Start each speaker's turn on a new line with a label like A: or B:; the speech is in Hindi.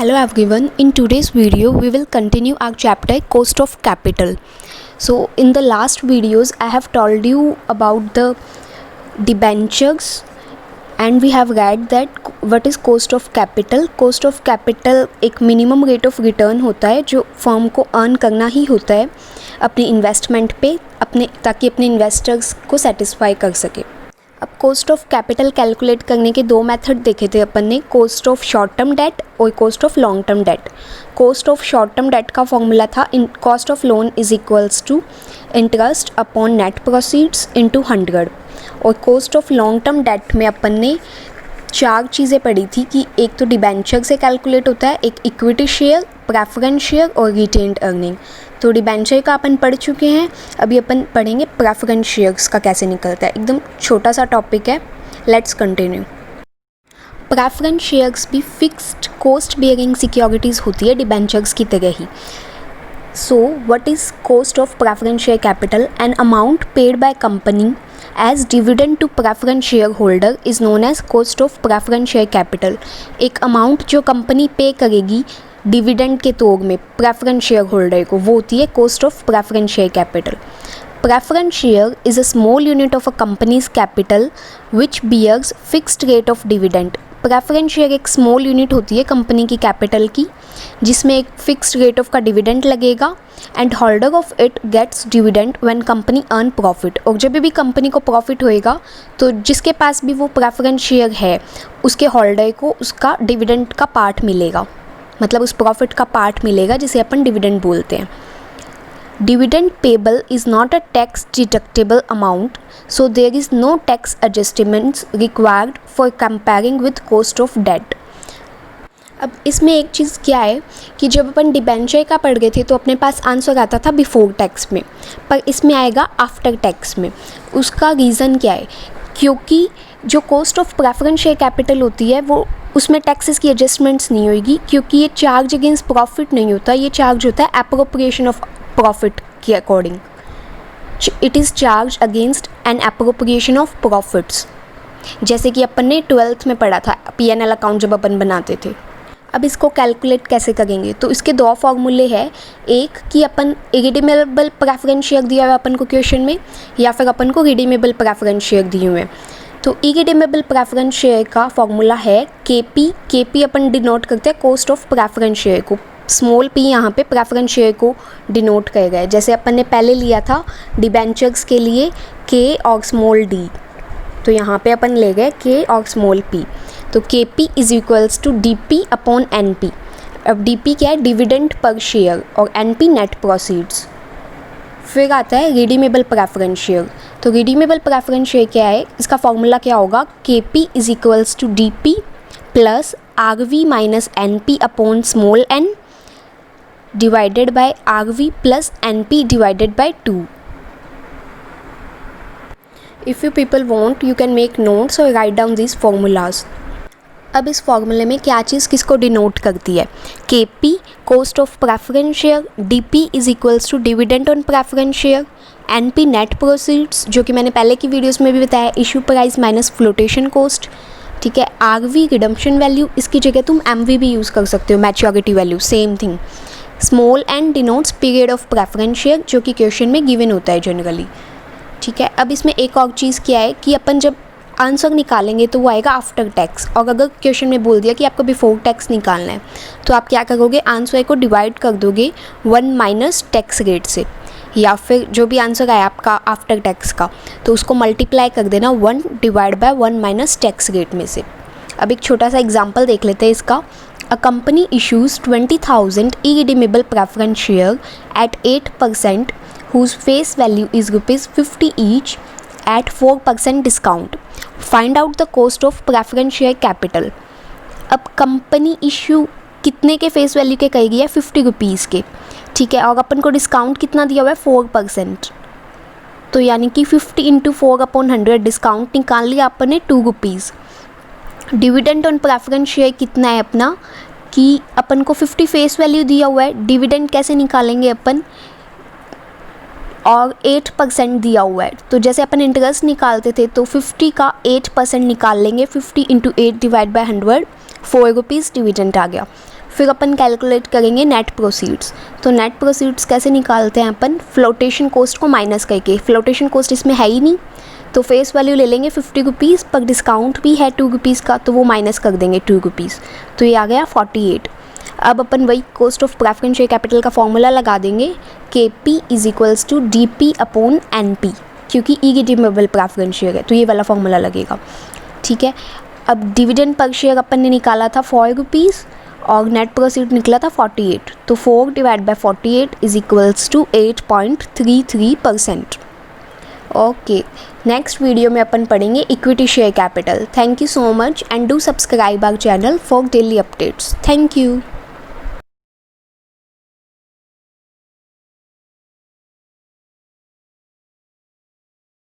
A: Hello everyone, in today's video we will continue our chapter cost of capital. So in the last videos I have told you about the debentures and we have read that what is cost of capital. Cost of capital एक minimum rate of return होता है जो फर्म को अर्न करना ही होता है अपनी इन्वेस्टमेंट पे ताकि अपने इन्वेस्टर्स को सेटिस्फाई कर सके। अब कॉस्ट ऑफ कैपिटल कैलकुलेट करने के दो मेथड देखे थे अपन ने, cost of short term debt और cost of long term debt. Cost of short term debt का फॉर्मूला था cost of loan is equals to interest upon net proceeds into 100 और cost of long term debt में अपन ने चार चीज़ें पढ़ी थी कि एक तो डिबेंचर से कैलकुलेट होता है, एक इक्विटी शेयर, प्रेफरेंस शेयर और रिटेन्ड अर्निंग। तो डिबेंचर का अपन पढ़ चुके हैं, अभी अपन पढ़ेंगे प्रेफरेंस शेयर्स का कैसे निकलता है। एकदम छोटा सा टॉपिक है, लेट्स कंटिन्यू। प्रेफरेंस शेयर्स भी फिक्स्ड कॉस्ट बेयरिंग सिक्योरिटीज़ होती है डिबेंचर्स की तरह ही। So what is cost of preference share capital? An amount paid by company as dividend to preference share holder is known as cost of preference share capital. एक अमाउंट जो कंपनी पे करेगी डिविडेंड के तौर में प्रेफरेंस शेयर होल्डर को, वो होती है cost of preference share capital. Preference share is a small unit of a company's capital which bears fixed rate of dividend. Preference share एक स्मॉल यूनिट होती है कंपनी की कैपिटल की जिसमें एक फिक्स्ड रेट ऑफ का डिविडेंड लगेगा and holder of it gets dividend when company earn profit. और जब भी कंपनी को प्रॉफिट होएगा तो जिसके पास भी वो प्रेफरेंस शेयर है उसके होल्डर को उसका डिविडेंड का पार्ट मिलेगा, मतलब उस प्रॉफिट का पार्ट मिलेगा जिसे अपन डिविडेंड बोलते हैं। Dividend payable is not a tax deductible amount, so there is no tax adjustments required for comparing with cost of debt. अब इसमें एक चीज़ क्या है कि जब अपन डिबेंचर का पढ़ गए थे तो अपने पास आंसर आता था बिफोर टैक्स में, पर इसमें आएगा आफ्टर टैक्स में। उसका रीज़न क्या है? क्योंकि जो cost of preference share capital होती है वो उसमें टैक्सेस की एडजस्टमेंट्स नहीं होगी क्योंकि ये चार्ज अगेंस्ट प्रॉफिट नहीं होता, ये चार्ज होता है एप्रोप्रिएशन ऑफ प्रॉफिट के according. It is charge against an appropriation of profits, जैसे कि अपन ने 12th में पढ़ा था P&L अकाउंट जब अपन बनाते थे। अब इसको कैलकुलेट कैसे करेंगे? तो इसके दो फॉर्मूले हैं, एक कि अपन इरिडीमेबल प्रेफरेंस शेयर दिया हुआ अपन को क्वेश्चन में, या फिर अपन को रिडीमेबल प्रेफरेंस शेयर दिए हुए हैं। तो इरिडीमेबल प्रेफरेंस शेयर का फॉर्मूला है केपी अपन डिनोट करते हैं कॉस्ट ऑफ प्रेफरेंस शेयर को, स्मॉल पी यहाँ पे प्रेफरेंस शेयर को डिनोट कर गए। जैसे अपन ने पहले लिया था डिबेंचर्स के लिए के और स्मॉल डी, तो यहाँ पे अपन ले गए के और स्मॉल पी। तो K P is equals to D P upon N P. अब डी पी क्या है? डिविडेंड पर शेयर, और एन पी नेट प्रोसीड्स। फिर आता है रिडीमेबल प्रेफरेंस शेयर। तो रिडीमेबल प्रेफरेंस शेयर क्या है? इसका फॉर्मूला क्या होगा? K P is equals to D P plus R V minus N P upon small N divided by R V plus N P divided by 2। If you people want, you can make notes or write down these formulas. अब इस फॉर्मूले में क्या चीज़ किसको डिनोट करती है? K P cost of preference share, D P is equals to dividend on preference share, N P net proceeds जो कि मैंने पहले की वीडियोस में भी बताया issue price minus flotation cost, ठीक है। आर वी रिडम्पशन वैल्यू, इसकी जगह तुम एम वी भी यूज़ कर सकते हो, maturity value same thing. Small N denotes period of preference share जो कि क्वेश्चन में गिवन होता है जनरली, ठीक है। अब इसमें एक और चीज़ क्या है कि अपन जब आंसर निकालेंगे तो वो आएगा आफ्टर टैक्स, और अगर क्वेश्चन में बोल दिया कि आपको बिफोर टैक्स निकालना है तो आप क्या करोगे? आंसर को डिवाइड कर दोगे 1 माइनस टैक्स रेट से, या फिर जो भी आंसर आया आपका आफ्टर टैक्स का तो उसको मल्टीप्लाई कर देना 1 divide by 1 minus tax rate में से। अब एक छोटा सा एग्जाम्पल देख लेते हैं इसका। A company issues 20,000 irredeemable preference share eight 8% whose face value is ₹50 each at 4% discount. Find out the cost of preference share capital. अब कंपनी इशू कितने के फेस वैल्यू के करेगी है? 50 रुपीज़ के, ठीक है। और अपन को डिस्काउंट कितना दिया हुआ है? 4%। तो यानी कि 50 इंटू 4/100 डिस्काउंट निकाल लिया अपन ने 2 rupees. Dividend on preference share कितना है अपना कि अपन को 50 फेस वैल्यू दिया हुआ है, डिविडेंड कैसे निकालेंगे अपन, और 8% दिया हुआ है। तो जैसे अपन इंटरेस्ट निकालते थे तो 50 का 8% निकाल लेंगे, 50 into 8 divide by 100, 4 rupees dividend आ गया। फिर अपन कैलकुलेट करेंगे नेट प्रोसीड्स। तो नेट प्रोसीड्स कैसे निकालते हैं अपन, फ्लोटेशन कॉस्ट को माइनस करके। फ्लोटेशन कॉस्ट इसमें है ही नहीं, तो फेस वैल्यू ले लेंगे 50 रुपीज़, पर डिस्काउंट भी है 2 रुपीज़ का, तो वो माइनस कर देंगे 2 रुपीज़, तो ये आ गया 48। अब अपन वही cost of preference share capital का फॉर्मूला लगा देंगे, KP is equals to DP upon NP, क्योंकि इरेडीमेबल प्रेफरेंस शेयर है तो ये वाला फॉर्मूला लगेगा। ठीक है, अब डिविडेंड पर शेयर अपन ने निकाला था 4 रुपीज़ और नेट प्रोसीड निकला था 48, तो 4 divide by 48 is equals to 8.33%। Okay, next video में अपन पढ़ेंगे equity share capital. Thank you so much and do subscribe our channel for daily updates. Thank you.